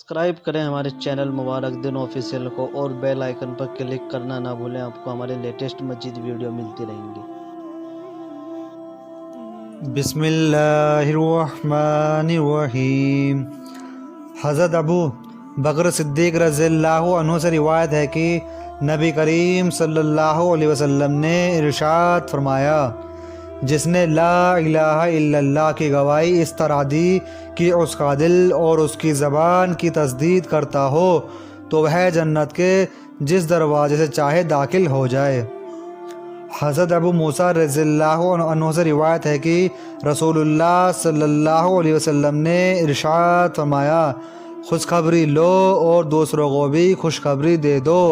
Subscribe کریں ہمارے channel مبارک دن official کو اور بیل آئیکن پر کلک کرنا نہ بھولیں، آپ کو ہمارے لیٹسٹ مزید ویڈیو ملتی رہیں گی۔ بسم اللہ الرحمن الرحیم۔ حضرت ابو بکر صدیق رضی اللہ عنہ سے روایت ہے کہ نبی کریم صلی اللہ علیہ وسلم نے ارشاد فرمایا، جس نے لا الہ الا اللہ کی گواہی اس طرح دی کہ اس کا دل اور اس کی زبان کی تصدیق کرتا ہو تو وہ جنت کے جس دروازے سے چاہے داخل ہو جائے۔ حضرت ابو موسیٰ رضی اللہ عنہ سے روایت ہے کہ رسول اللہ صلی اللہ علیہ وسلم نے ارشاد فرمایا، خوشخبری لو اور دوسروں کو بھی خوشخبری دے دو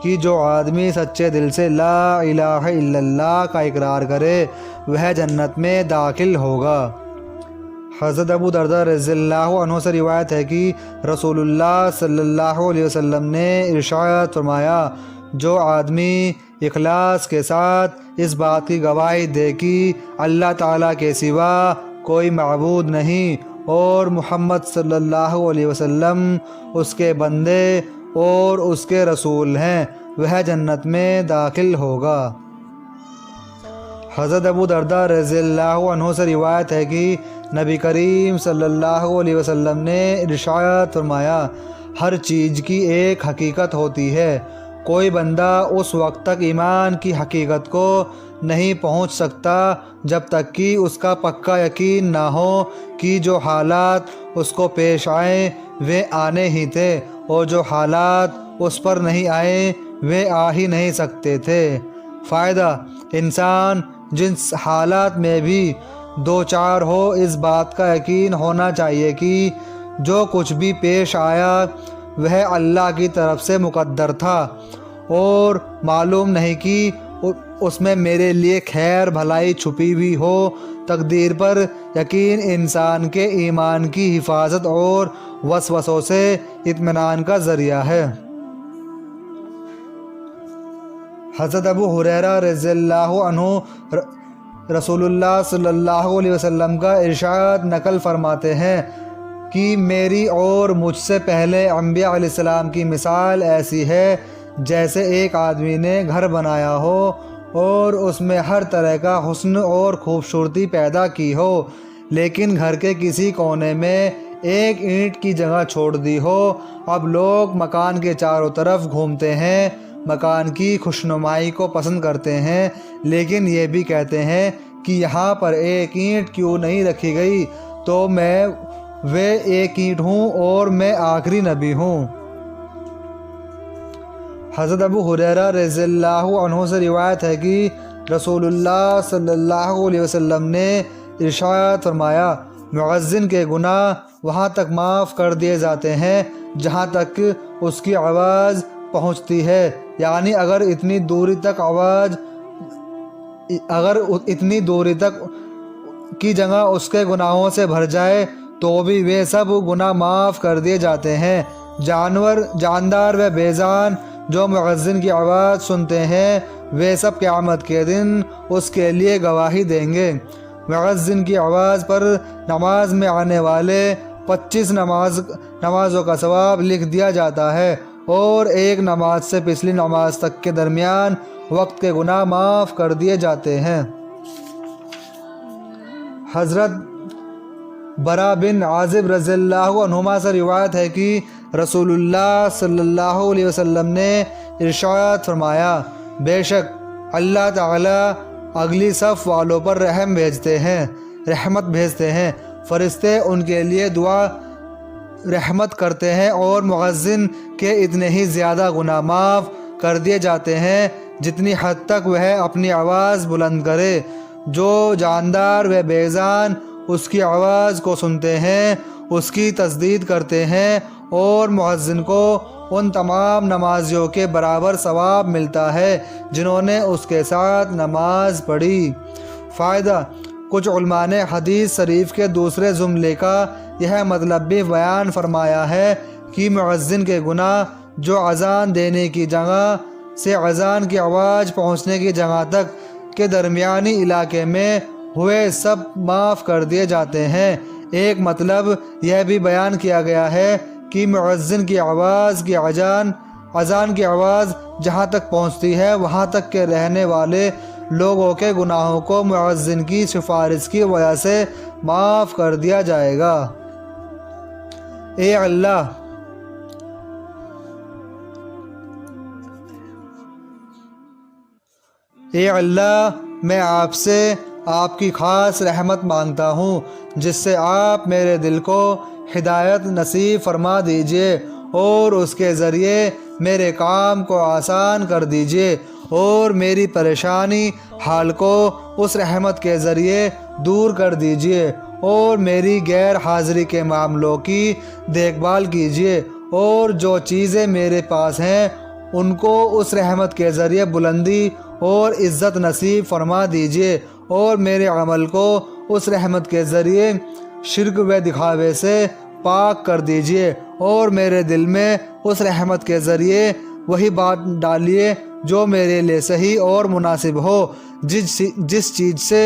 کہ جو آدمی سچے دل سے لا الہ الا اللہ کا اقرار کرے وہ جنت میں داخل ہوگا۔ حضرت ابو درداء رضی اللہ عنہ سے روایت ہے کہ رسول اللہ صلی اللہ علیہ وسلم نے ارشاد فرمایا، جو آدمی اخلاص کے ساتھ اس بات کی گواہی دے کہ اللہ تعالیٰ کے سوا کوئی معبود نہیں اور محمد صلی اللہ علیہ وسلم اس کے بندے اور اس کے رسول ہیں، وہ جنت میں داخل ہوگا۔ حضرت ابو درداء رضی اللہ عنہ سے روایت ہے کہ نبی کریم صلی اللہ علیہ وسلم نے ارشاد فرمایا، ہر چیز کی ایک حقیقت ہوتی ہے، کوئی بندہ اس وقت تک ایمان کی حقیقت کو نہیں پہنچ سکتا جب تک کہ اس کا پکا یقین نہ ہو کہ جو حالات اس کو پیش آئیں وہ آنے ہی تھے اور جو حالات اس پر نہیں آئے وہ آ ہی نہیں سکتے تھے۔ فائدہ: انسان جن حالات میں بھی دوچار ہو اس بات کا یقین ہونا چاہیے کہ جو کچھ بھی پیش آیا وہ اللہ کی طرف سے مقدر تھا اور معلوم نہیں کہ اس میں میرے لیے خیر بھلائی چھپی ہوئی ہو۔ تقدیر پر یقین انسان کے ایمان کی حفاظت اور وسوسوں سے اطمینان کا ذریعہ ہے۔ حضرت ابو ہریرہ رضی اللہ عنہ رسول اللہ صلی اللہ علیہ وسلم کا ارشاد نقل فرماتے ہیں کہ میری اور مجھ سے پہلے انبیاء علیہ السلام کی مثال ایسی ہے جیسے ایک آدمی نے گھر بنایا ہو اور اس میں ہر طرح کا حسن اور خوبصورتی پیدا کی ہو، لیکن گھر کے کسی کونے میں ایک اینٹ کی جگہ چھوڑ دی ہو۔ اب لوگ مکان کے چاروں طرف گھومتے ہیں، مکان کی خوشنمائی کو پسند کرتے ہیں، لیکن یہ بھی کہتے ہیں کہ یہاں پر ایک اینٹ کیوں نہیں رکھی گئی، تو میں وہ ایک اینٹ ہوں اور میں آخری نبی ہوں۔ حضرت ابو ہریرہ رضی اللہ عنہ سے روایت ہے کہ رسول اللہ صلی اللہ علیہ وسلم نے ارشاد فرمایا، مؤذن کے گناہ وہاں تک معاف کر دیے جاتے ہیں جہاں تک اس کی آواز پہنچتی ہے، یعنی اگر اتنی دوری تک کی جگہ اس کے گناہوں سے بھر جائے تو بھی وہ سب گناہ معاف کر دیے جاتے ہیں۔ جاندار و بیزان جو مؤذن کی آواز سنتے ہیں وہ سب قیامت کے دن اس کے لیے گواہی دیں گے۔ مؤذن کی آواز پر نماز میں آنے والے 25 نمازوں کا ثواب لکھ دیا جاتا ہے اور ایک نماز سے پچھلی نماز تک کے درمیان وقت کے گناہ معاف کر دیے جاتے ہیں۔ حضرت برا بن عازب رضی اللہ عنہما سے روایت ہے کہ رسول اللہ صلی اللہ علیہ وسلم نے ارشاد فرمایا، بے شک اللہ تعالیٰ اگلی صف والوں پر رحمت بھیجتے ہیں، فرشتے ان کے لیے دعا رحمت کرتے ہیں اور مؤذن کے اتنے ہی زیادہ گناہ معاف کر دیے جاتے ہیں جتنی حد تک وہ اپنی آواز بلند کرے۔ جو جاندار و بیزان اس کی آواز کو سنتے ہیں اس کی تصدیق کرتے ہیں اور مؤذن کو ان تمام نمازیوں کے برابر ثواب ملتا ہے جنہوں نے اس کے ساتھ نماز پڑھی۔ فائدہ: کچھ علماء نے حدیث شریف کے دوسرے جملے کا یہ مطلب بھی بیان فرمایا ہے کہ مؤذن کے گناہ جو اذان دینے کی جگہ سے اذان کی آواز پہنچنے کی جگہ تک کے درمیانی علاقے میں ہوئے سب معاف کر دیے جاتے ہیں۔ ایک مطلب یہ بھی بیان کیا گیا ہے کہ مؤذن کی آواز کی اذان کی آواز جہاں تک پہنچتی ہے وہاں تک کے رہنے والے لوگوں کے گناہوں کو مؤذن کی سفارش کی وجہ سے معاف کر دیا جائے گا۔ اے اللہ میں آپ سے آپ کی خاص رحمت مانگتا ہوں جس سے آپ میرے دل کو ہدایت نصیب فرما دیجئے اور اس کے ذریعے میرے کام کو آسان کر دیجئے اور میری پریشانی حال کو اس رحمت کے ذریعے دور کر دیجئے اور میری غیر حاضری کے معاملوں کی دیکھ بھال کیجئے اور جو چیزیں میرے پاس ہیں ان کو اس رحمت کے ذریعے بلندی اور عزت نصیب فرما دیجئے اور میرے عمل کو اس رحمت کے ذریعے شرک و دکھاوے سے پاک کر دیجئے اور میرے دل میں اس رحمت کے ذریعے وہی بات ڈالیے جو میرے لیے صحیح اور مناسب ہو۔ جس چیز سے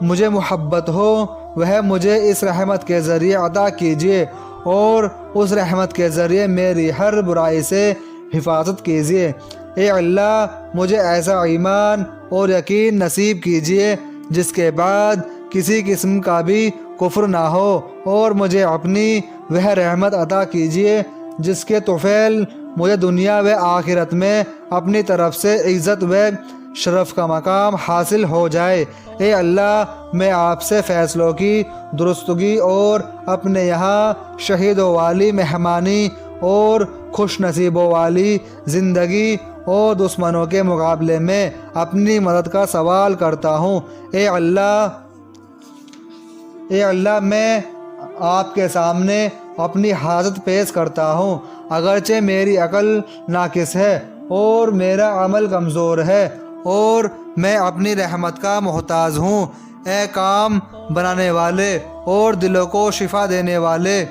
مجھے محبت ہو وہ مجھے اس رحمت کے ذریعے عطا کیجئے اور اس رحمت کے ذریعے میری ہر برائی سے حفاظت کیجئے۔ اے اللہ مجھے ایسا ایمان اور یقین نصیب کیجئے جس کے بعد کسی قسم کا بھی کفر نہ ہو اور مجھے اپنی وہ رحمت عطا کیجئے جس کے طفیل مجھے دنیا و آخرت میں اپنی طرف سے عزت و شرف کا مقام حاصل ہو جائے۔ اے اللہ میں آپ سے فیصلوں کی درستگی اور اپنے یہاں شہیدوں والی مہمانی اور خوش نصیبوں والی زندگی اور دشمنوں کے مقابلے میں اپنی مدد کا سوال کرتا ہوں۔ اے اللہ میں آپ کے سامنے اپنی حاجت پیش کرتا ہوں، اگرچہ میری عقل ناقص ہے اور میرا عمل کمزور ہے اور میں اپنی رحمت کا محتاج ہوں۔ اے کام بنانے والے اور دلوں کو شفا دینے والے،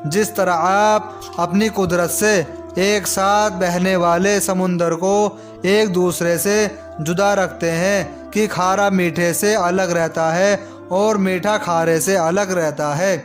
جس طرح آپ اپنی قدرت سے ایک ساتھ بہنے والے سمندر کو ایک دوسرے سے جدا رکھتے ہیں کہ کھارا میٹھے سے الگ رہتا ہے اور میٹھا کھارے سے الگ رہتا ہے،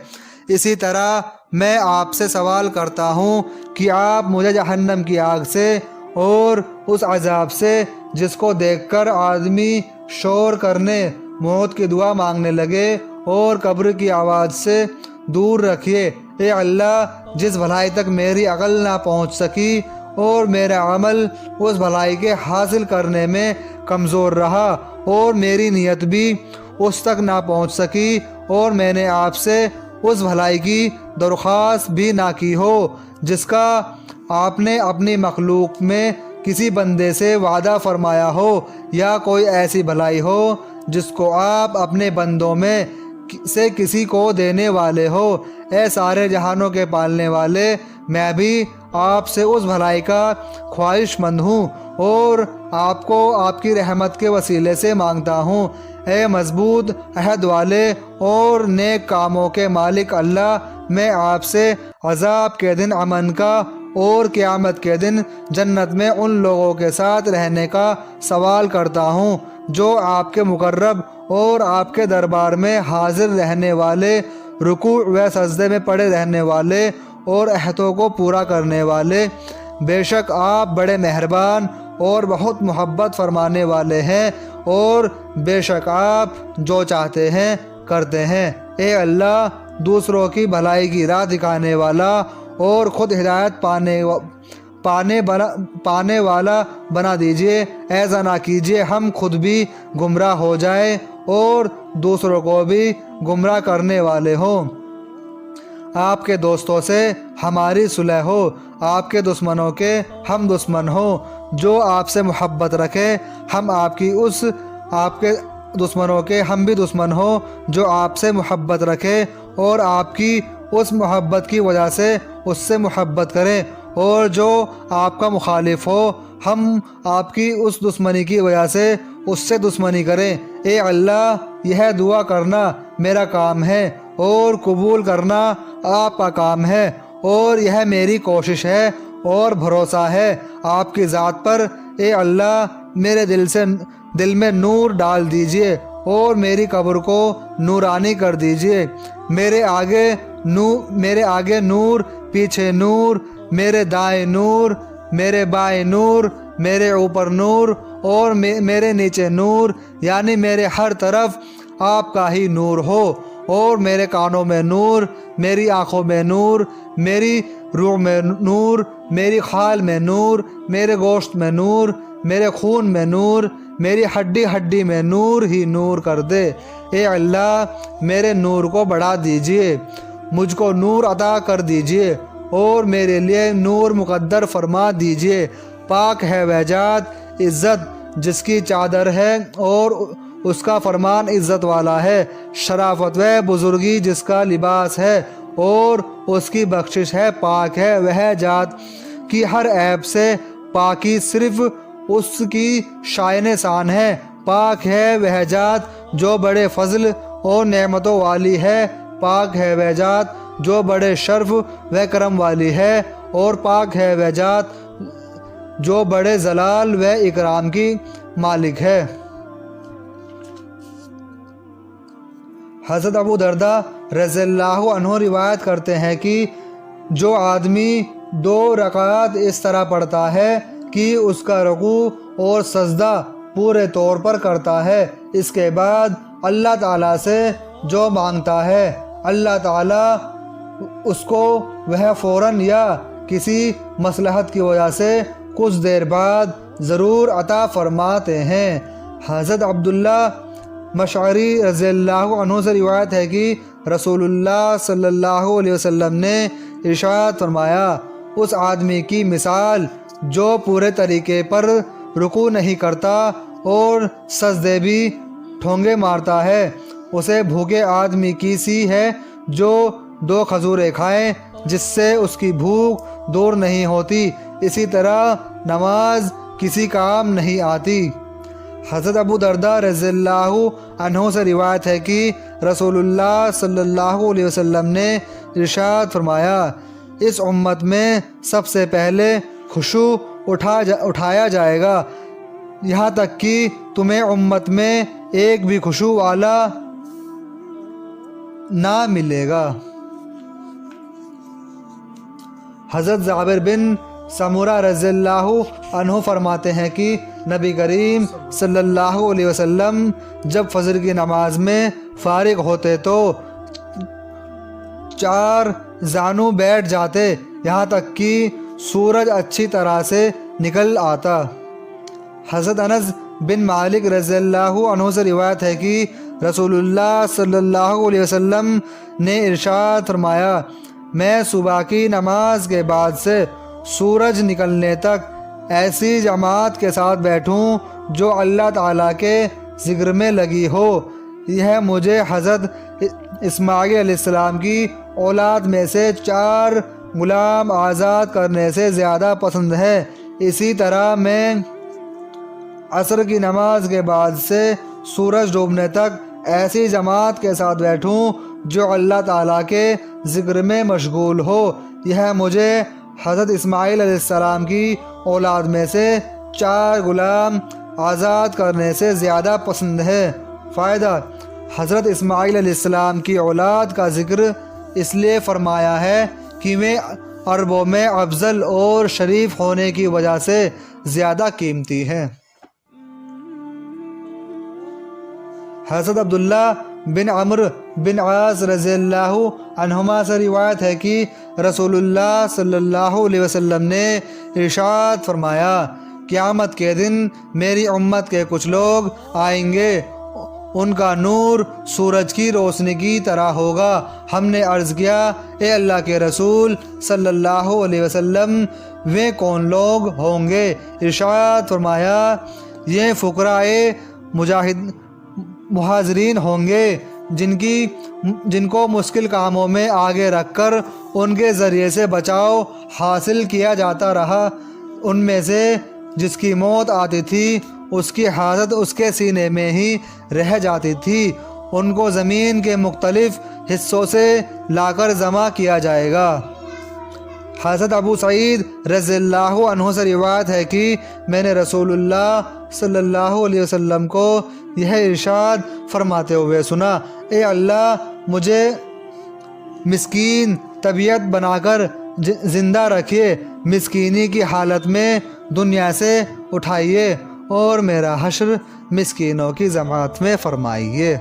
اسی طرح میں آپ سے سوال کرتا ہوں کہ آپ مجھے جہنم کی آگ سے اور اس عذاب سے جس کو دیکھ کر آدمی شور کرنے موت کی دعا مانگنے لگے اور قبر کی آواز سے دور رکھیے۔ اے اللہ جس بھلائی تک میری عقل نہ پہنچ سکی اور میرا عمل اس بھلائی کے حاصل کرنے میں کمزور رہا اور میری نیت بھی اس تک نہ پہنچ سکی اور میں نے آپ سے اس بھلائی کی درخواست بھی نہ کی ہو جس کا آپ نے اپنی مخلوق میں کسی بندے سے وعدہ فرمایا ہو، یا کوئی ایسی بھلائی ہو جس کو آپ اپنے بندوں میں سے کسی کو دینے والے ہو۔ اے سارے جہانوں کے پالنے والے، میں بھی آپ سے اس بھلائی کا خواہش مند ہوں اور آپ کو آپ کی رحمت کے وسیلے سے مانگتا ہوں۔ اے مضبوط عہد والے اور نیک کاموں کے مالک اللہ، میں آپ سے عذاب کے دن امن کا اور قیامت کے دن جنت میں ان لوگوں کے ساتھ رہنے کا سوال کرتا ہوں جو آپ کے مقرب اور آپ کے دربار میں حاضر رہنے والے، رکوع و سجدے میں پڑے رہنے والے اور عہدوں کو پورا کرنے والے۔ بے شک آپ بڑے مہربان اور بہت محبت فرمانے والے ہیں اور بے شک آپ جو چاہتے ہیں کرتے ہیں۔ اے اللہ دوسروں کی بھلائی کی راہ دکھانے والا اور خود ہدایت پانے والا بنا دیجئے۔ ایسا نہ کیجئے ہم خود بھی گمراہ ہو جائیں اور دوسروں کو بھی گمراہ کرنے والے ہوں۔ آپ کے دوستوں سے ہماری صلح ہو، آپ کے دشمنوں کے ہم دشمن ہوں۔ جو آپ سے محبت رکھے ہم آپ کے دشمنوں کے ہم بھی دشمن ہوں۔ جو آپ سے محبت رکھے اور آپ کی اس محبت کی وجہ سے اس سے محبت کریں، اور جو آپ کا مخالف ہو ہم آپ کی اس دشمنی کی وجہ سے اس سے دشمنی کریں۔ اے اللہ یہ دعا کرنا میرا کام ہے اور قبول کرنا آپ کا کام ہے، اور یہ میری کوشش ہے اور بھروسہ ہے آپ کی ذات پر۔ اے اللہ میرے دل میں نور ڈال دیجئے اور میری قبر کو نورانی کر دیجئے۔ میرے آگے نور پیچھے نور، میرے دائیں نور، میرے بائیں نور، میرے اوپر نور اور میرے نیچے نور، یعنی میرے ہر طرف آپ کا ہی نور ہو، اور میرے کانوں میں نور، میری آنکھوں میں نور، میری روح میں نور، میری کھال میں نور، میرے گوشت میں نور، میرے خون میں نور، میری ہڈی ہڈی میں نور ہی نور کر دے۔ اے اللہ میرے نور کو بڑھا دیجئے، مجھ کو نور عطا کر دیجئے اور میرے لیے نور مقدر فرما دیجئے۔ پاک ہے وہ ذات عزت جس کی چادر ہے اور اس کا فرمان عزت والا ہے، شرافت و بزرگی جس کا لباس ہے اور اس کی بخشش ہے۔ پاک ہے وہ ذات کی ہر عیب سے پاکی صرف اس کی شائن شان ہے۔ پاک ہے وہ ذات جو بڑے فضل اور نعمتوں والی ہے، پاک ہے وہ ذات جو بڑے شرف و کرم والی ہے، اور پاک ہے وہ ذات جو بڑے جلال و اکرام کی مالک ہے۔ حضرت ابو درداء رضی اللہ عنہ روایت کرتے ہیں کہ جو آدمی 2 رکعات اس طرح پڑھتا ہے کہ اس کا رکوع اور سجدہ پورے طور پر کرتا ہے، اس کے بعد اللہ تعالیٰ سے جو مانگتا ہے اللہ تعالیٰ اس کو وہ فوراً یا کسی مصلحت کی وجہ سے کچھ دیر بعد ضرور عطا فرماتے ہیں۔ حضرت عبداللہ مشعری رضی اللہ عنہ سے روایت ہے کہ رسول اللہ صلی اللہ علیہ وسلم نے ارشاد فرمایا، اس آدمی کی مثال جو پورے طریقے پر رکوع نہیں کرتا اور سجدے بھی ٹھونگے مارتا ہے، اسے بھوکے آدمی کی سی ہے جو 2 کھجوریں کھائے جس سے اس کی بھوک دور نہیں ہوتی، اسی طرح نماز کسی کام نہیں آتی۔ حضرت ابو درداء رضی اللہ عنہ سے روایت ہے کہ رسول اللہ صلی اللہ علیہ وسلم نے ارشاد فرمایا، اس امت میں سب سے پہلے خشوع اٹھایا جائے گا، یہاں تک کہ تمہیں امت میں ایک بھی خشوع والا نہ ملے گا۔ حضرت جابر بن سمورہ رضی اللہ عنہ فرماتے ہیں کہ نبی کریم صلی اللہ علیہ وسلم جب فجر کی نماز میں فارغ ہوتے تو 4 زانو بیٹھ جاتے، یہاں تک کہ سورج اچھی طرح سے نکل آتا۔ حضرت انس بن مالک رضی اللہ عنہ سے روایت ہے کہ رسول اللہ صلی اللہ علیہ وسلم نے ارشاد فرمایا، میں صبح کی نماز کے بعد سے سورج نکلنے تک ایسی جماعت کے ساتھ بیٹھوں جو اللہ تعالیٰ کے ذکر میں لگی ہو، یہ مجھے حضرت اسماعیل علیہ السلام کی اولاد میں سے 4 غلام آزاد کرنے سے زیادہ پسند ہے۔ اسی طرح میں عصر کی نماز کے بعد سے سورج ڈوبنے تک ایسی جماعت کے ساتھ بیٹھوں جو اللہ تعالیٰ کے ذکر میں مشغول ہو، یہ مجھے حضرت اسماعیل علیہ السلام کی اولاد میں سے 4 غلام آزاد کرنے سے زیادہ پسند ہے۔ فائدہ: حضرت اسماعیل علیہ السلام کی اولاد کا ذکر اس لیے فرمایا ہے کہ وہ عربوں میں افضل اور شریف ہونے کی وجہ سے زیادہ قیمتی ہے۔ حضرت عبداللہ بن عمرو بن عاص رضی اللہ عنہما سے روایت ہے کہ رسول اللہ صلی اللہ علیہ وسلم نے ارشاد فرمایا، قیامت کے دن میری امت کے کچھ لوگ آئیں گے، ان کا نور سورج کی روشنی کی طرح ہوگا۔ ہم نے عرض کیا، اے اللہ کے رسول صلی اللہ علیہ وسلم، وہ کون لوگ ہوں گے؟ ارشاد فرمایا، یہ فقراء مہاجرین ہوں گے جن کو مشکل کاموں میں آگے رکھ کر ان کے ذریعے سے بچاؤ حاصل کیا جاتا رہا، ان میں سے جس کی موت آتی تھی اس کی حاجت اس کے سینے میں ہی رہ جاتی تھی، ان کو زمین کے مختلف حصوں سے لا کر جمع کیا جائے گا۔ حضرت ابو سعید رضی اللہ عنہ سے روایت ہے کہ میں نے رسول اللہ صلی اللہ علیہ وسلم کو یہ ارشاد فرماتے ہوئے سنا، اے اللہ، مجھے مسکین طبیعت بنا کر زندہ رکھیے، مسکینی کی حالت میں دنیا سے اٹھائیے اور میرا حشر مسکینوں کی جماعت میں فرمائیے۔